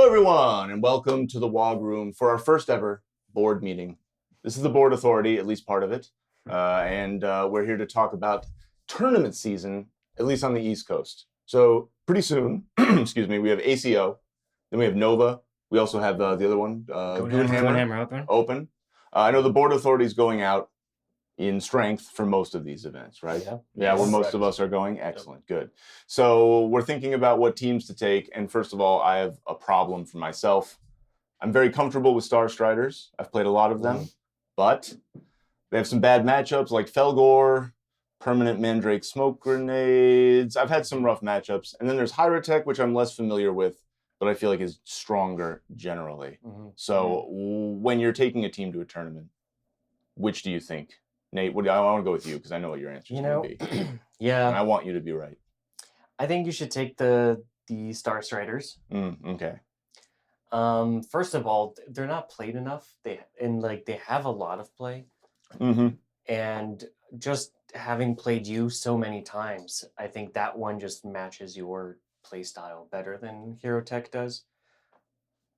everyone, and welcome to the WOG Room for our first ever board meeting. This is the board authority, at least part of it, and we're here to talk about tournament season, at least on the East Coast. So pretty soon, excuse me, we have ACO, then we have Nova. We also have the other one, Goonhammer Open. I know the board authority is going out in strength for most of these events, right? Yeah, where most of us are going. Excellent, good. So we're thinking about what teams to take. And first of all, I have a problem for myself. I'm very comfortable with Star Striders. I've played a lot of them, but they have some bad matchups like Felgor, Permanent Mandrake Smoke Grenades. I've had some rough matchups. And then there's Hyrotech, which I'm less familiar with, but I feel like is stronger generally. So when you're taking a team to a tournament, which do you think? Nate, I want to go with you because I know what your answer is going to be. Yeah. And I want you to be right. I think you should take the Star Striders. Okay. First of all, they're not played enough. They have a lot of play. And just having played you so many times, I think that one just matches your play style better than Hero Tech does.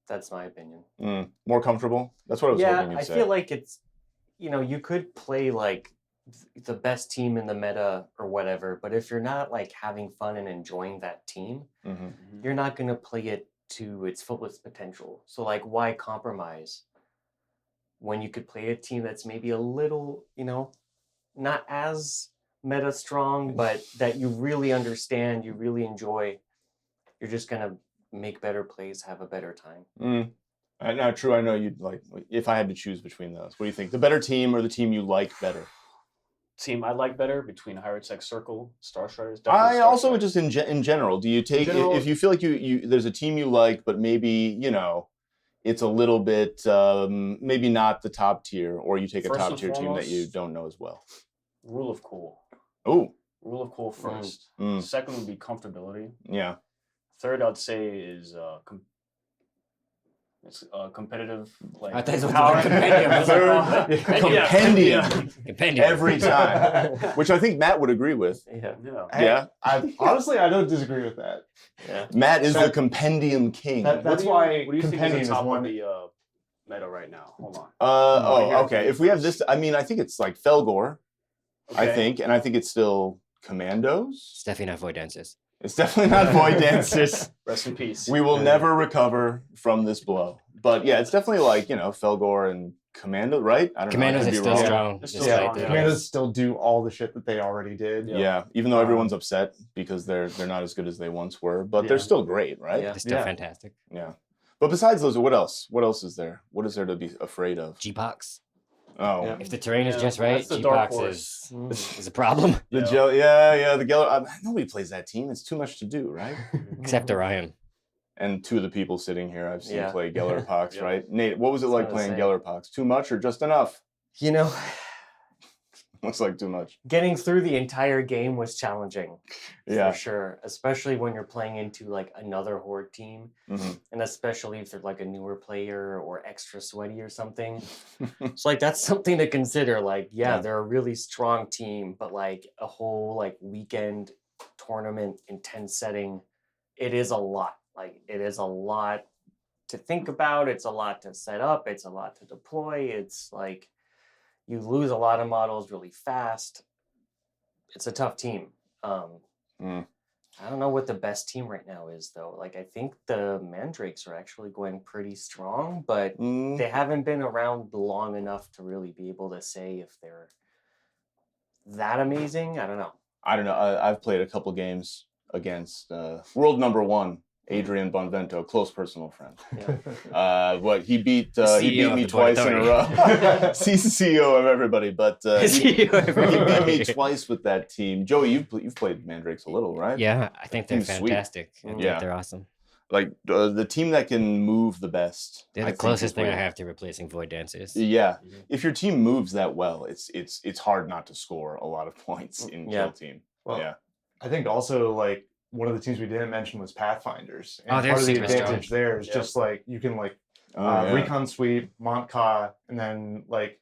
That's my opinion. More comfortable? That's what I was hoping you'd say. I feel like it's, you could play like the best team in the meta or whatever, but if you're not like having fun and enjoying that team, you're not going to play it to its fullest potential. So like, why compromise when you could play a team that's maybe a little, not as meta strong, but that you really understand, you really enjoy. You're just going to make better plays, have a better time. Now, True, I know you'd like, if I had to choose between those, what do you think? The better team or the team you like better? Team I like better between Hyrotech Circle, Star Striders. I also just in general, do you take, if you feel like you there's a team you like, but maybe, it's a little bit, maybe not the top tier, or you take a top tier team that you don't know as well? Rule of cool. Oh. Rule of cool first. Second would be comfortability. Yeah. Third, I'd say is it's competitive. Like I thought it was compendium every time, which I think Matt would agree with. Yeah. Honestly, I don't disagree with that. Yeah. Matt is the compendium king. That's why what do you compendium think is top one of the meta right now? Hold on. Okay. If we have this, I mean, I think it's like Felgor. Okay. I think, and I think it's still Commandos. It's definitely not Void Dancers. It's definitely not Void Dancers. Rest in peace. We will never recover from this blow. But yeah, it's definitely like, Felgor and Commando, right? I don't Commandos know. are still strong. Commandos still do all the shit that they already did. Yeah, even though everyone's upset because they're not as good as they once were, but they're still great, right? They're still fantastic. Yeah. But besides those, what else? What else is there? What is there to be afraid of? G-Pox. Oh. If the terrain is just right, G-Pox is a problem. The Geller. Nobody plays that team. It's too much to do, right? Except Orion. And two of the people sitting here I've seen play Gellerpox, right? Nate, what was it like playing Gellerpox? Too much or just enough? Looks like too much. Getting through the entire game was challenging. Yeah. For sure. Especially when you're playing into like another Horde team. And especially if they're like a newer player or extra sweaty or something. So like that's something to consider. Like, they're a really strong team, but like a whole like weekend tournament intense setting, it is a lot. Like it is a lot to think about. It's a lot to set up. It's a lot to deploy. It's like you lose a lot of models really fast. It's a tough team. I don't know what the best team right now is, though. Like, I think the Mandrakes are actually going pretty strong, but they haven't been around long enough to really be able to say if they're that amazing. I don't know. I've played a couple games against world number one, Adrian Bonvento, close personal friend. He beat me twice in a row. He's the CEO of everybody, but he beat me twice with that team. Joey, you've played Mandrakes a little, right? Yeah, I think they're fantastic. I think they're awesome. Like the team that can move the best. They're the closest thing I have to replacing Void Dancers. Yeah, if your team moves that well, it's hard not to score a lot of points in Kill Team. Well, I think also like. One of the teams we didn't mention was Pathfinders. And they're part of the super advantage strong. there is just like you can like recon sweep, Montka, and then like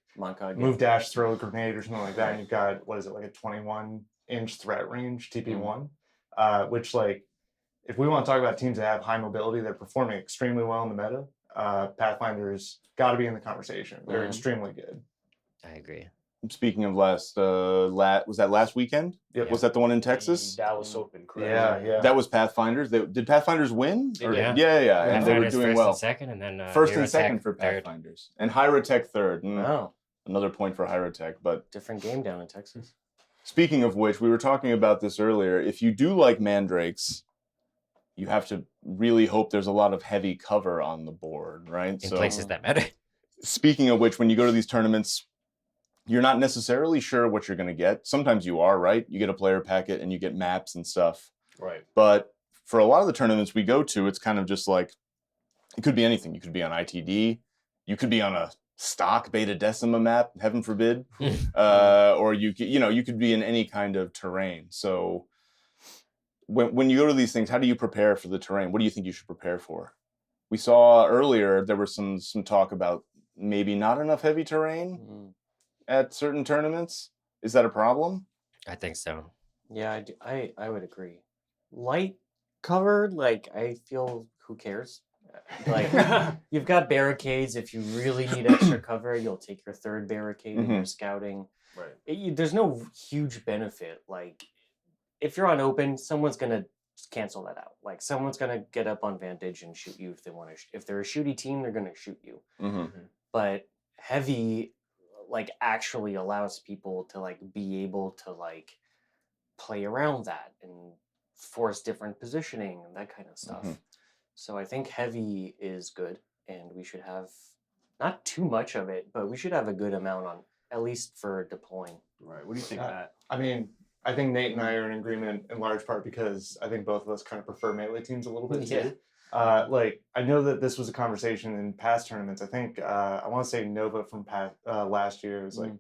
move dash, throw a grenade or something like that. And you've got like a 21-inch threat range, TP1, which like if we want to talk about teams that have high mobility, they're performing extremely well in the meta. Pathfinder's got to be in the conversation. They're extremely good. I agree. Speaking of was that last weekend? Yep. Was that the one in Texas? The Dallas Open, correct? Yeah. That was Pathfinders. Did Pathfinders win? They did. Yeah. And they were doing first well. and second, and then First and Hyrotech second for third. Pathfinders. And Hyrotech third. Wow. Another point for Hyrotech. But Different game down in Texas. speaking of which, we were talking about this earlier. If you do like mandrakes, you have to really hope there's a lot of heavy cover on the board, right? In places that matter. Speaking of which, when you go to these tournaments, you're not necessarily sure what you're going to get. Sometimes you are, right? You get a player packet and you get maps and stuff. Right. But for a lot of the tournaments we go to, it's kind of just like, it could be anything. You could be on ITD. You could be on a stock Beta Decima map, heaven forbid. Or you could be in any kind of terrain. So when you go to these things, how do you prepare for the terrain? What do you think you should prepare for? We saw earlier, there was some talk about maybe not enough heavy terrain at certain tournaments. Is that a problem? I think so. Yeah, I would agree. Light covered, like I feel who cares? Like you've got barricades. If you really need extra cover, you'll take your third barricade in your scouting. Right. There's no huge benefit. Like if you're on open, someone's gonna cancel that out. Like someone's gonna get up on Vantage and shoot you if they want to. If they're a shooty team, they're gonna shoot you. But heavy, like actually allows people to like be able to like play around that and force different positioning and that kind of stuff. So I think heavy is good, and we should have not too much of it, but we should have a good amount on at least for deploying. Right. What do you think, Matt? I mean, I think Nate and I are in agreement in large part because I think both of us kind of prefer melee teams a little bit too. Like I know that this was a conversation in past tournaments. I think I want to say Nova from last year. It was like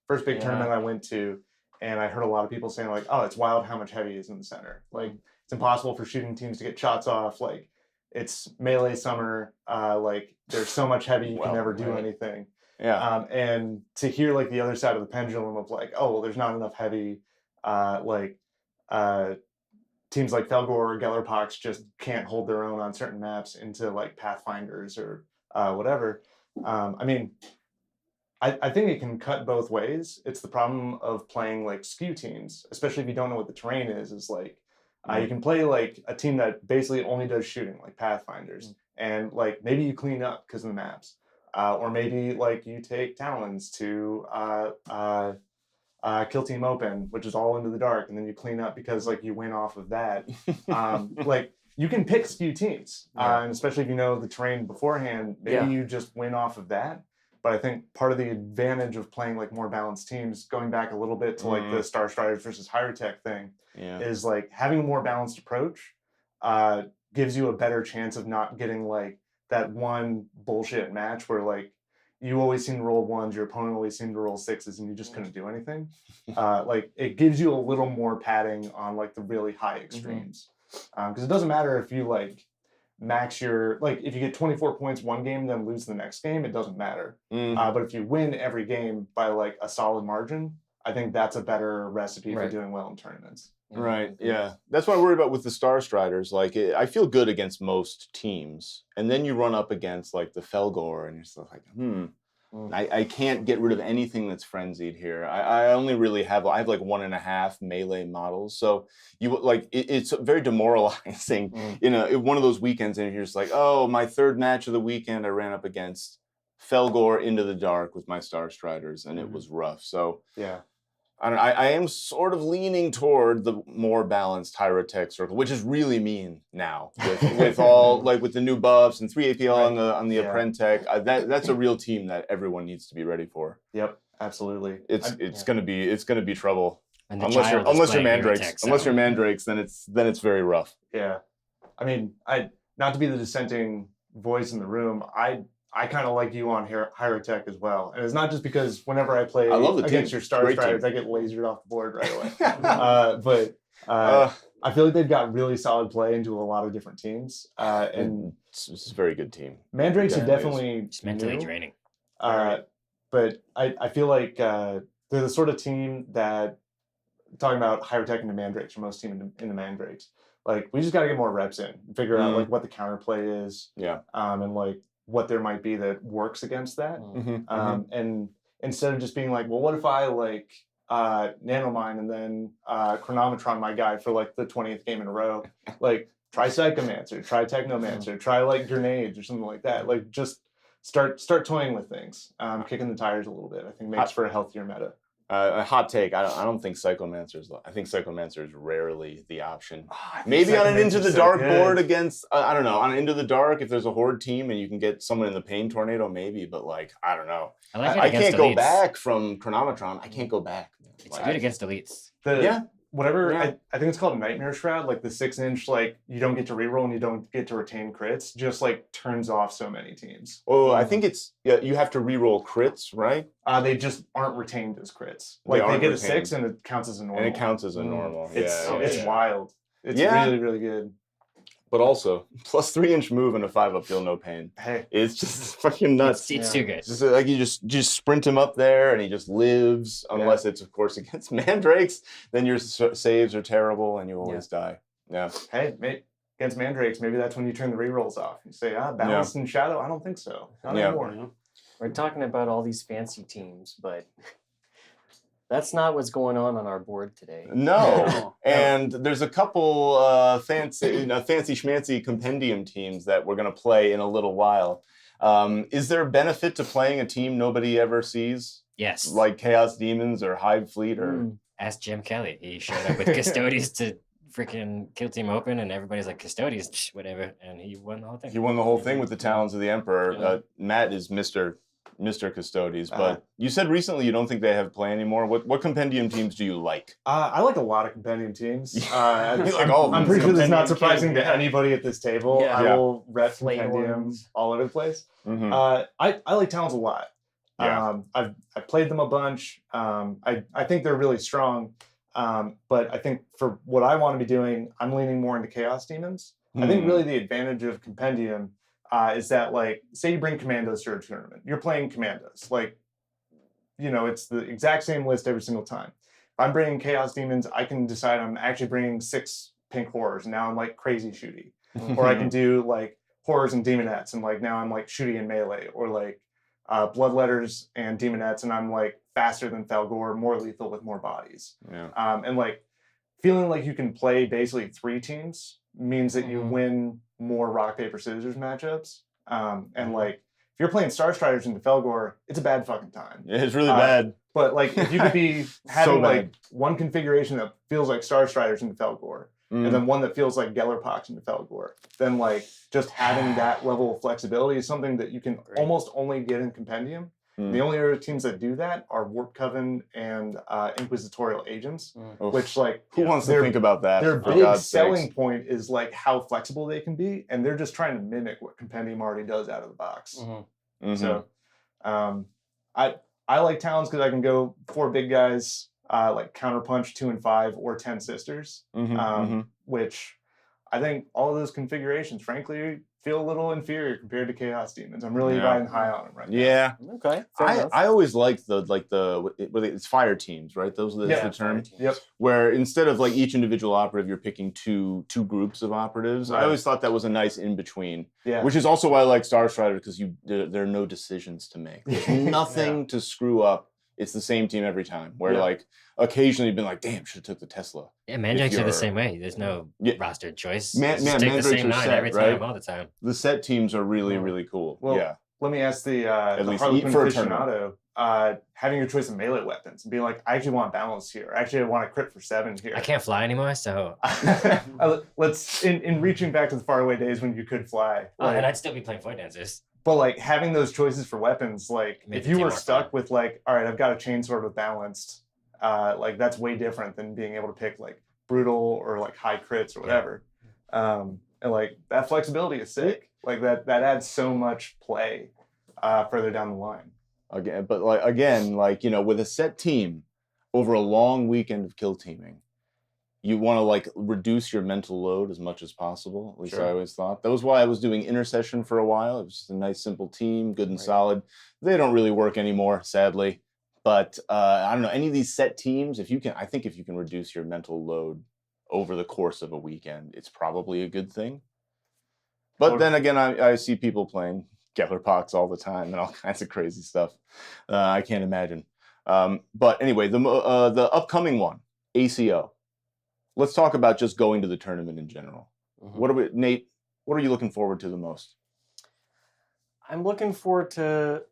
first big tournament I went to, and I heard a lot of people saying like, "Oh, it's wild how much heavy is in the center. Like it's impossible for shooting teams to get shots off. Like it's melee summer. Like there's so much heavy you can never do anything." Yeah. And to hear like the other side of the pendulum of like, oh well, there's not enough heavy. Teams like Felgor or Gellerpox just can't hold their own on certain maps into like Pathfinders or whatever. I mean, I think it can cut both ways. It's the problem of playing like skew teams, especially if you don't know what the terrain is like you can play like a team that basically only does shooting, like Pathfinders, and like maybe you clean up because of the maps. Or maybe like you take Talons to Kill Team Open, which is all into the dark, and then you clean up because like you win off of that. Like you can pick skew teams, and especially if you know the terrain beforehand, maybe you just win off of that. But I think part of the advantage of playing like more balanced teams, going back a little bit to like the Star Striders versus Hyrotech thing, is like having a more balanced approach gives you a better chance of not getting like that one bullshit match where like you always seem to roll ones, your opponent always seemed to roll sixes, and you just couldn't do anything. Like it gives you a little more padding on like the really high extremes, because it doesn't matter if you like max your like if you get 24 points one game then lose the next game, it doesn't matter. But if you win every game by like a solid margin, I think that's a better recipe for doing well in tournaments. Right. Yeah. That's what I worry about with the Star Striders. Like, I feel good against most teams, and then you run up against like the Felgor, and you're just like, I can't get rid of anything that's frenzied here. I only really have like 1.5 melee models, so you like it's very demoralizing. One of those weekends, and you're just like, oh, my third match of the weekend, I ran up against Felgor into the dark with my Star Striders, and it was rough. So I am sort of leaning toward the more balanced Hyrotech circle, which is really mean now with all like with the new buffs and 3 APL on the Apprentech. That's a real team that everyone needs to be ready for. Yep, absolutely. It's gonna be trouble Unless you're mandrakes, then it's very rough. Yeah, I mean, not to be the dissenting voice in the room, I kind of like you on Hyrotech as well. And it's not just because whenever I play against your Star Striders, I get lasered off the board right away. I feel like they've got really solid play into a lot of different teams. And it's a very good team. Mandrakes are definitely it's mentally draining. But I feel like they're the sort of team that, talking about Hyrotech into Mandrakes, or most team into Mandrakes, like we just got to get more reps in, figure out like what the counterplay is, and like what there might be that works against that. And instead of just being like, well, what if I like nanomine and then chronometron my guy for like the 20th game in a row, like try Psychomancer, try Technomancer, try like Grenades or something like that. Like just start toying with things, kicking the tires a little bit. I think makes for a healthier meta. A hot take. I don't think Psychomancer's. I think Psychomancer is rarely the option. Maybe on an Into the Dark board against, I don't know, on an Into the Dark, if there's a horde team and you can get someone in the Pain Tornado, maybe. But like, I don't know. I can't go back from Chronometron. I can't go back. It's good against elites. Whatever, I think it's called Nightmare Shroud, like the 6-inch, like you don't get to reroll and you don't get to retain crits, just like turns off so many teams. Oh, I think it's, you have to reroll crits, right? They just aren't retained as crits. Like they get a 6 and it counts as a normal. And it counts as a normal. It's wild. It's really, really good. But also, plus 3-inch move and a 5-up feel no pain. Hey, it's just fucking nuts. It's too good. It's just like you just sprint him up there and he just lives. Unless it's of course against mandrakes, then your saves are terrible and you always die. Yeah. Hey, mate, against mandrakes, maybe that's when you turn the rerolls off. You say, balanced in shadow. I don't think so. Not anymore. We're talking about all these fancy teams, but that's not what's going on our board today. No, and there's a couple fancy schmancy compendium teams that we're going to play in a little while. Is there a benefit to playing a team nobody ever sees? Yes. Like Chaos Demons or Hive Fleet or... Ask Jim Kelly. He showed up with Custodes to freaking Kill Team Open, and everybody's like, Custodes, whatever, and he won the whole thing. He won the whole thing with the Talons of the Emperor. Matt is Mr. Custodes, but you said recently you don't think they have play anymore. What compendium teams do you like? I like a lot of compendium teams. I'm pretty sure that's not surprising to anybody at this table. I will rep compendium all over the place. I like Talons a lot. I've played them a bunch. I think they're really strong. But I think for what I want to be doing, I'm leaning more into Chaos Demons. I think really the advantage of compendium is that, like, say you bring commandos to a tournament. You're playing commandos. Like, it's the exact same list every single time. If I'm bringing Chaos Demons, I can decide I'm actually bringing 6 pink horrors. Now I'm, like, crazy shooty. Or I can do, like, horrors and demonettes, and, like, now I'm, like, shooty and melee. Or, like, bloodletters and demonettes, and I'm, like, faster than Falgor, more lethal with more bodies. And, like, feeling like you can play basically 3 teams means that you win more rock, paper, scissors matchups. And like, if you're playing Star Striders into Felgor, it's a bad fucking time. It's really bad. But like, if you could be having like one configuration that feels like Star Striders into Felgor, and then one that feels like Gellerpox into Felgor, then like just having that level of flexibility is something that you can almost only get in Compendium. The only other teams that do that are Warp Coven and Inquisitorial Agents, which, like, who wants to think about that? Their big selling point is like how flexible they can be, and they're just trying to mimic what Compendium already does out of the box. So, I like Talons because I can go 4 big guys, like Counterpunch 2 and 5, or 10 Sisters, which I think all of those configurations, frankly, feel a little inferior compared to Chaos Demons. I'm really riding high on them right now. Yeah. Okay. I always liked it's fire teams, right? Those are the term. Yep. Where instead of like each individual operative, you're picking two groups of operatives. I always thought that was a nice in between. Yeah. Which is also why I like Star Strider, because there are no decisions to make. There's nothing to screw up. It's the same team every time. Where like occasionally you've been like, damn, should have took the Tesla. Yeah, Mandrakes are the same way. There's no roster choice. Just take the same 9 every time, all the time. The set teams are really, really cool. Well, let me ask the Harlequin aficionado, having your choice of melee weapons and being like, I actually want balance here. Actually, I want a crit for 7 here. I can't fly anymore, so let's in reaching back to the faraway days when you could fly. And I'd still be playing Void Dancers. But like having those choices for weapons, like if you were stuck with like, all right, I've got a chainsword with balanced, like that's way different than being able to pick like brutal or like high crits or whatever. And like that flexibility is sick. Like that adds so much play further down the line. Again, but like with a set team over a long weekend of kill teaming, you want to like reduce your mental load as much as possible. At least I always thought. That was why I was doing Intercession for a while. It was just a nice, simple team, good and solid. They don't really work anymore, sadly. But I don't know, any of these set teams, I think if you can reduce your mental load over the course of a weekend, it's probably a good thing. But then again, I see people playing Gellerpox all the time and all kinds of crazy stuff. I can't imagine. But anyway, the upcoming one, ACO. Let's talk about just going to the tournament in general. Nate, what are you looking forward to the most? I'm looking forward to,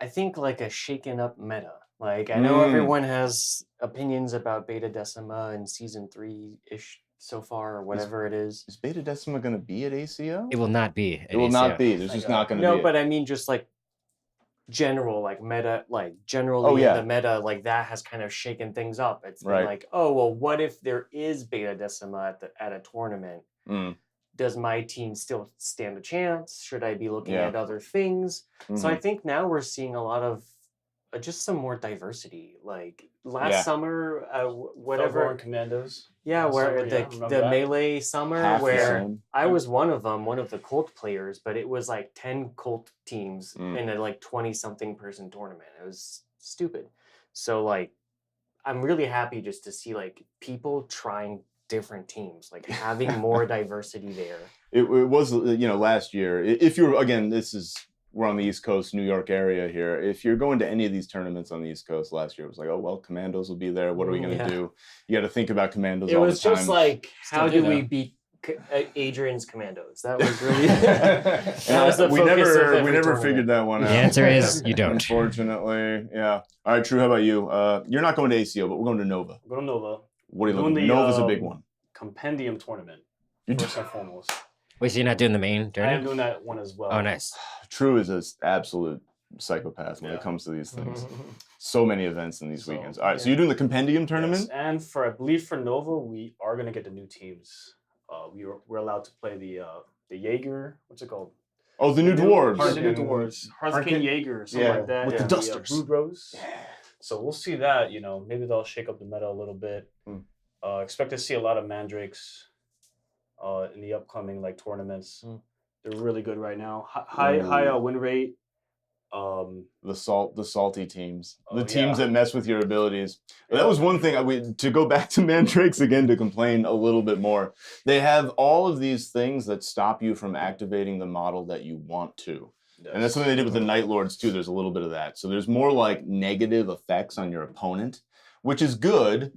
I think, like a shaken up meta. Like, I know everyone has opinions about Beta Decima in season 3-ish so far, or whatever it is. Is Beta Decima going to be at ACO? It will not be. It will not be. There's just not going to be. No, but I mean, just like general, like meta, like generally in the meta, like that has kind of shaken things up. It's been like, oh, well, what if there is Beta Decima at a tournament? Does my team still stand a chance? Should I be looking at other things? So I think now we're seeing a lot of just some more diversity. Like last summer, whatever. Felborn Commandos. Yeah, where the melee summer, where I was one of the Colt players, but it was like 10 Colt teams in a like 20-something person tournament. It was stupid. So like, I'm really happy just to see like people trying different teams, like having more diversity there. It was, last year. If you're, again, we're on the East Coast, New York area here. If you're going to any of these tournaments on the East Coast last year, it was like, oh, well, Commandos will be there. What are we going to do? You got to think about Commandos all the time. It was just like, how do we beat Adrian's Commandos? That was really that was the we never figured that one out. The answer is you don't. Unfortunately, yeah. All right, True, how about you? You're not going to ACO, but we're going to Nova. We're going to Nova. What are you looking at? Nova's a big one. Compendium tournament, first and foremost. Wait, so you're not doing the main tournament? I am doing that one as well. Oh, nice. True is an absolute psychopath when it comes to these things. So many events in these weekends. All right, so you're doing the Compendium tournament? Yes. And I believe for Nova, we are going to get the new teams. We're allowed to play the Jaeger. What's it called? Oh, the new dwarves. The new dwarves. Hearthkin Jaeger or something like that. With the dusters. Brood Rose. So we'll see that. Maybe they'll shake up the meta a little bit. Expect to see a lot of Mandrakes in the upcoming tournaments. They're really good right now. High win rate. The salty teams, teams that mess with your abilities. That was one thing. To go back to Mandrakes again to complain a little bit more. They have all of these things that stop you from activating the model that you want to. And that's something they did with the Night Lords too. There's a little bit of that. So there's more like negative effects on your opponent, which is good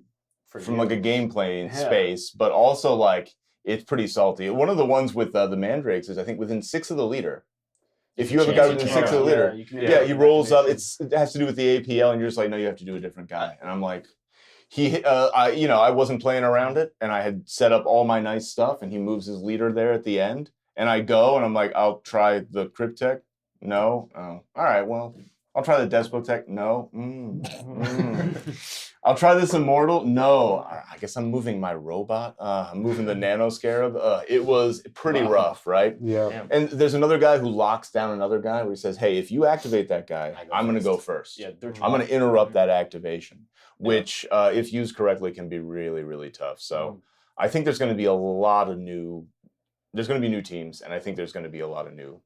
from like a gameplay space, but also like it's pretty salty. One of the ones with the Mandrakes is I think within 6 of the leader. If you have a guy within 6 of the leader, he rolls up. It has to do with the APL, and you're just like, no, you have to do a different guy. And I'm like, I wasn't playing around it, and I had set up all my nice stuff, and he moves his leader there at the end, and I go, and I'm like, I'll try the Cryptech. No. Oh, all right. Well, I'll try the Despotech. No. I'll try this Immortal. No. I guess I'm moving my robot. I'm moving the Nano Scarab. It was pretty rough, right? Yeah. And there's another guy who locks down another guy where he says, hey, if you activate that guy, I'm going to go first. Yeah, I'm going to interrupt that activation, which, if used correctly, can be really, really tough. So I think there's going to be there's going to be new teams, and I think there's going to be a lot of new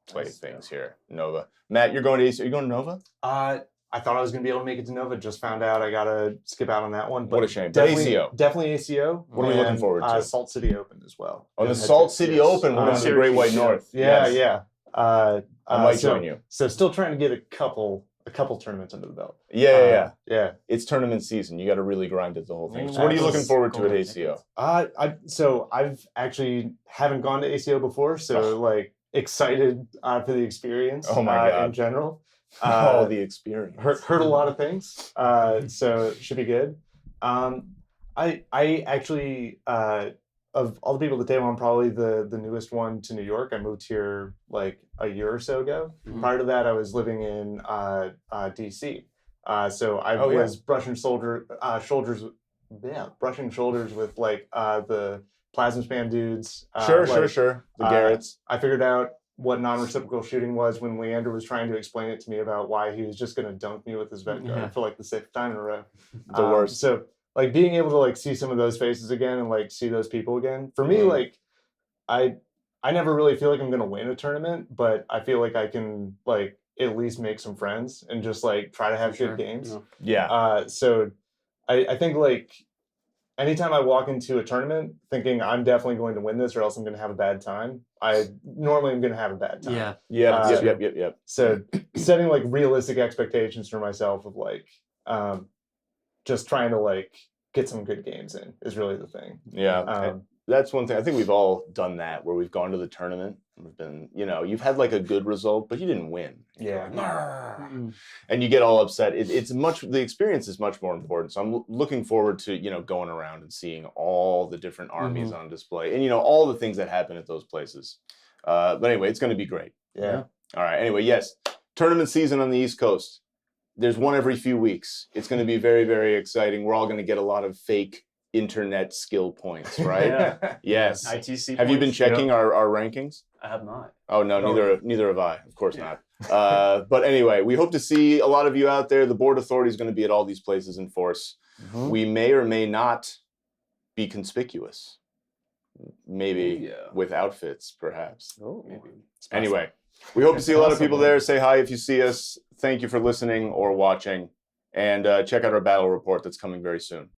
things here. Nova. Matt, you're going to ACO. Are you going to Nova? I thought I was going to be able to make it to Nova. Just found out I got to skip out on that one. But what a shame. Definitely, ACO. Definitely ACO. What are we looking forward to? Salt City Open as well. Oh, the Salt City Open. We're going to the Great White North. Yeah. I might join you. So still trying to get a couple tournaments under the belt. Yeah. It's tournament season. You got to really grind it the whole thing. So what are you looking forward to at ACO? I've actually haven't gone to ACO before, so excited for the experience. Oh my God. In general. The experience. Heard a lot of things, so it should be good. I actually of all the people at the table, I'm probably the newest one to New York. I moved here like a year or so ago. Prior to that, I was living in DC. So I was brushing shoulders with the plasma span dudes. Sure. The Garretts. I figured out what non-reciprocal shooting was when Leander was trying to explain it to me about why he was just going to dunk me with his vet guard for the 6th time in a row. The worst. So being able to see some of those faces again and see those people again, for me, I never really feel like I'm going to win a tournament, but I feel like I can at least make some friends and just try to have good games. Yeah. So I think anytime I walk into a tournament thinking I'm definitely going to win this or else I'm going to have a bad time, I normally am going to have a bad time. Yep. So setting like realistic expectations for myself of like just trying to like get some good games in is really the thing. Yeah. That's one thing. I think we've all done that where we've gone to the tournament and we've been, you've had like a good result, but you didn't win. Yeah. And you get all upset. The experience is much more important. So I'm looking forward to, going around and seeing all the different armies on display and, all the things that happen at those places. But anyway, it's going to be great. Yeah. All right. Anyway, yes. Tournament season on the East Coast. There's one every few weeks. It's going to be very, very exciting. We're all going to get a lot of fake internet skill points, right? Yeah. Yes. ITC Have you been points? checking our rankings? I have not. Oh no, neither have I. Of course not. But anyway, we hope to see a lot of you out there. The board authority is going to be at all these places in force. We may or may not be conspicuous. Maybe with outfits, perhaps. Oh, maybe. Anyway, we hope to see a lot of people there. Say hi if you see us. Thank you for listening or watching. And check out our battle report that's coming very soon.